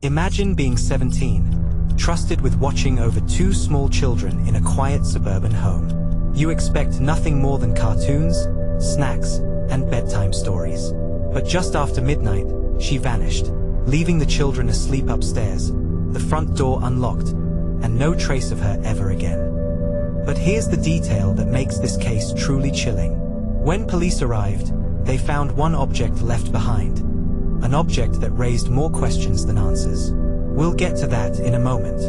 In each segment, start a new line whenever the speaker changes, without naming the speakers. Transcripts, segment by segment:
Imagine being 17, trusted with watching over 2 small children in a quiet suburban home. You expect nothing more than cartoons, snacks, and bedtime stories. But just after midnight, she vanished, leaving the children asleep upstairs, the front door unlocked, and no trace of her ever again. But here's the detail that makes this case truly chilling. When police arrived, they found one object left behind, an object that raised more questions than answers. We'll get to that in a moment.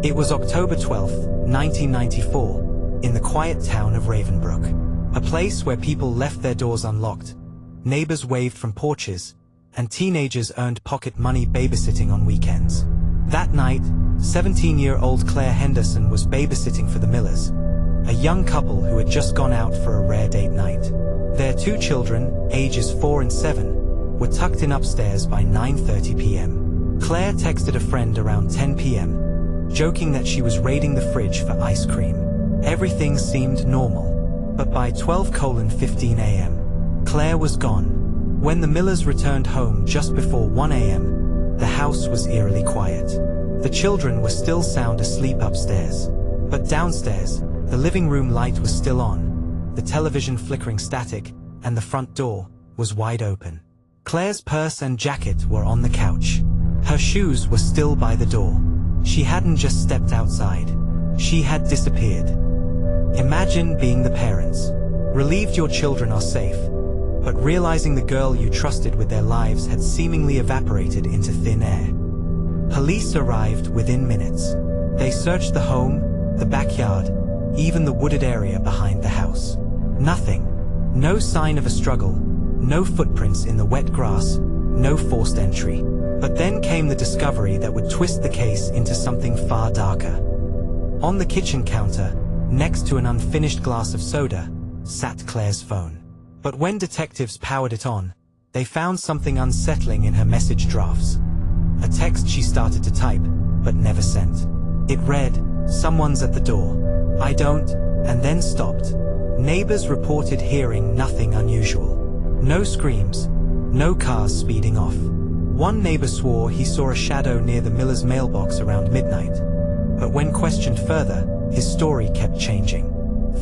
It was October 12, 1994, in the quiet town of Ravenbrook, a place where people left their doors unlocked, neighbors waved from porches, and teenagers earned pocket money babysitting on weekends. That night, 17-year-old Claire Henderson was babysitting for the Millers, a young couple who had just gone out for a rare date night. Their 2 children, ages 4 and 7, were tucked in upstairs by 9:30 p.m. Claire texted a friend around 10 p.m., joking that she was raiding the fridge for ice cream. Everything seemed normal, but by 12:15 a.m., Claire was gone. When the Millers returned home just before 1 a.m., the house was eerily quiet. The children were still sound asleep upstairs, but downstairs, the living room light was still on, the television flickering static, and the front door was wide open. Claire's purse and jacket were on the couch. Her shoes were still by the door. She hadn't just stepped outside. She had disappeared. Imagine being the parents, relieved your children are safe, but realizing the girl you trusted with their lives had seemingly evaporated into thin air. Police arrived within minutes. They searched the home, the backyard, even the wooded area behind the house. Nothing. No sign of a struggle. No footprints in the wet grass, no forced entry. But then came the discovery that would twist the case into something far darker. On the kitchen counter, next to an unfinished glass of soda, sat Claire's phone. But when detectives powered it on, they found something unsettling in her message drafts. A text she started to type, but never sent. It read, "Someone's at the door. I don't," and then stopped. Neighbors reported hearing nothing unusual. No screams, no cars speeding off. One neighbor swore he saw a shadow near the Miller's mailbox around midnight. But when questioned further, his story kept changing.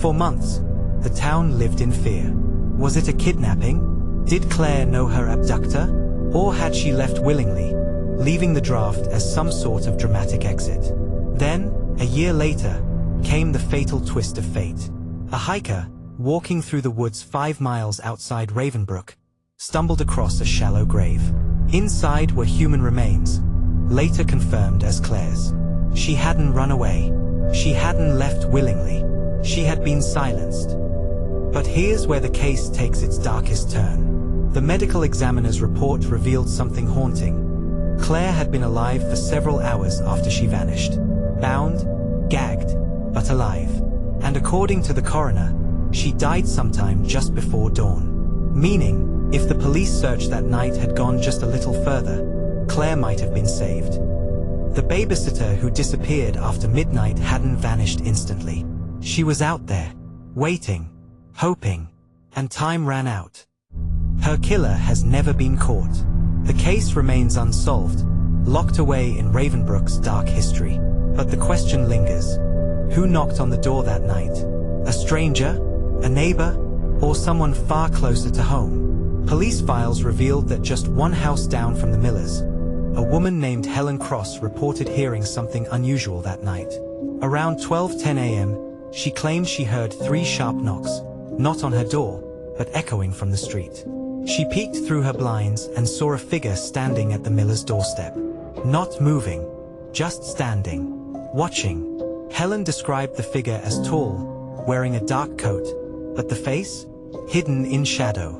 For months, the town lived in fear. Was it a kidnapping? Did Claire know her abductor? Or had she left willingly, leaving the draft as some sort of dramatic exit? Then, a year later, came the fatal twist of fate. A hiker, walking through the woods 5 miles outside Ravenbrook, stumbled across a shallow grave. Inside were human remains, later confirmed as Claire's. She hadn't run away. She hadn't left willingly. She had been silenced. But here's where the case takes its darkest turn. The medical examiner's report revealed something haunting. Claire had been alive for several hours after she vanished. Bound, gagged, but alive. And according to the coroner, she died sometime just before dawn. Meaning, if the police search that night had gone just a little further, Claire might have been saved. The babysitter who disappeared after midnight hadn't vanished instantly. She was out there, waiting, hoping, and time ran out. Her killer has never been caught. The case remains unsolved, locked away in Ravenbrook's dark history. But the question lingers. Who knocked on the door that night? A stranger? A neighbor? Or someone far closer to home? Police files revealed that just one house down from the Millers, a woman named Helen Cross reported hearing something unusual that night. Around 12:10 a.m., she claimed she heard 3 sharp knocks, not on her door, but echoing from the street. She peeked through her blinds and saw a figure standing at the Millers' doorstep. Not moving, just standing, watching. Helen described the figure as tall, wearing a dark coat, but the face? Hidden in shadow.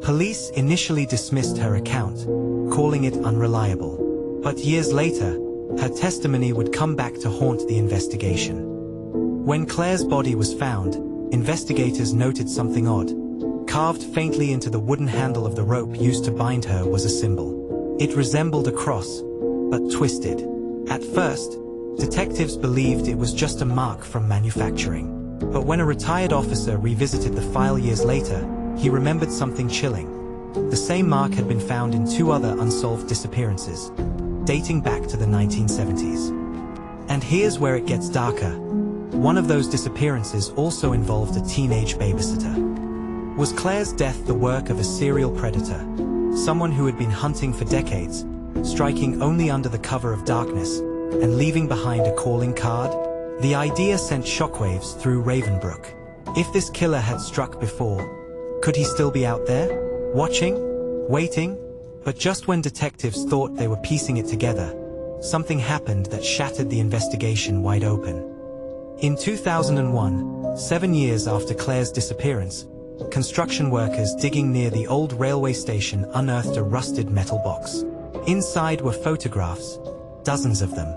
Police initially dismissed her account, calling it unreliable. But years later, her testimony would come back to haunt the investigation. When Claire's body was found, investigators noted something odd. Carved faintly into the wooden handle of the rope used to bind her was a symbol. It resembled a cross, but twisted. At first, detectives believed it was just a mark from manufacturing. But when a retired officer revisited the file years later, he remembered something chilling. The same mark had been found in 2 other unsolved disappearances. dating back to the 1970s. And here's where it gets darker. One of those disappearances also involved a teenage babysitter. Was Claire's death the work of a serial predator, someone who had been hunting for decades, striking only under the cover of darkness, and leaving behind a calling card? The idea sent shockwaves through Ravenbrook. If this killer had struck before, could he still be out there, watching, waiting? But just when detectives thought they were piecing it together, something happened that shattered the investigation wide open. In 2001, 7 years after Claire's disappearance, construction workers digging near the old railway station unearthed a rusted metal box. Inside were photographs, dozens of them.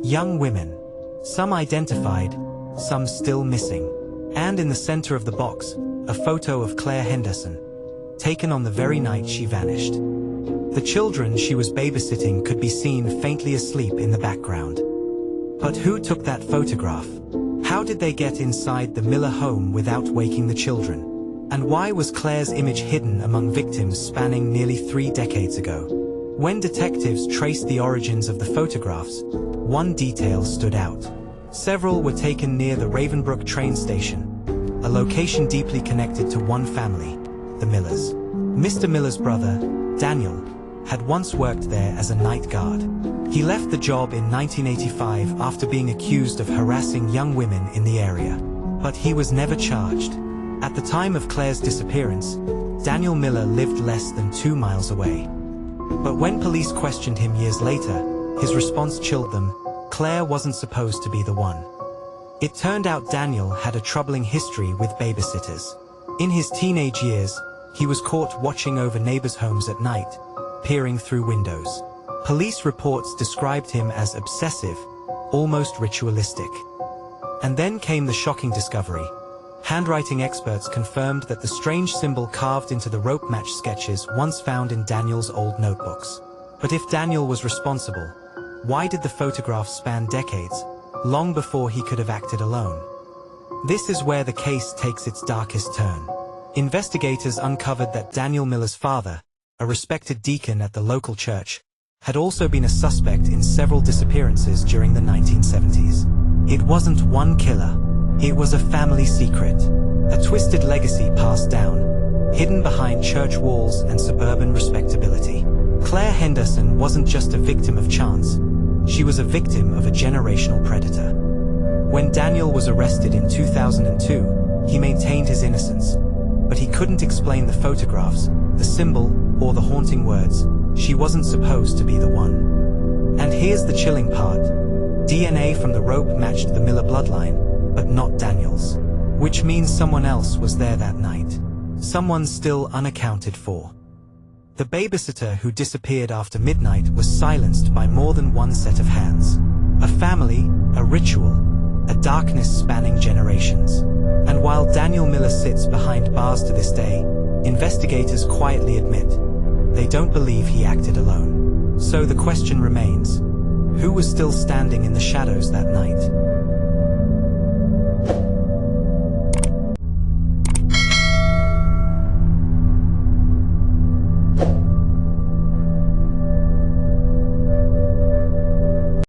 Young women, some identified, some still missing. And in the center of the box, a photo of Claire Henderson, taken on the very night she vanished. The children she was babysitting could be seen faintly asleep in the background. But who took that photograph? How did they get inside the Miller home without waking the children? And why was Claire's image hidden among victims spanning nearly 3 decades ago? When detectives traced the origins of the photographs, one detail stood out. Several were taken near the Ravenbrook train station, a location deeply connected to one family, the Millers. Mr. Miller's brother, Daniel, had once worked there as a night guard. He left the job in 1985 after being accused of harassing young women in the area. But he was never charged. At the time of Claire's disappearance, Daniel Miller lived less than 2 miles away. But when police questioned him years later, his response chilled them. Claire wasn't supposed to be the one. It turned out Daniel had a troubling history with babysitters. In his teenage years, he was caught watching over neighbors' homes at night, peering through windows. Police reports described him as obsessive, almost ritualistic. And then came the shocking discovery. Handwriting experts confirmed that the strange symbol carved into the rope match sketches once found in Daniel's old notebooks. But if Daniel was responsible, why did the photographs span decades, long before he could have acted alone? This is where the case takes its darkest turn. Investigators uncovered that Daniel Miller's father, a respected deacon at the local church, had also been a suspect in several disappearances during the 1970s. It wasn't one killer, it was a family secret, a twisted legacy passed down, hidden behind church walls and suburban respectability. Claire Henderson wasn't just a victim of chance, she was a victim of a generational predator. When Daniel was arrested in 2002, he maintained his innocence, but he couldn't explain the photographs, the symbol, or the haunting words. She wasn't supposed to be the one. And here's the chilling part. DNA from the rope matched the Miller bloodline, but not Daniel's. Which means someone else was there that night. Someone still unaccounted for. The babysitter who disappeared after midnight was silenced by more than one set of hands. A family, a ritual, a darkness spanning generations. And while Daniel Miller sits behind bars to this day, investigators quietly admit they don't believe he acted alone. So the question remains, who was still standing in the shadows that night?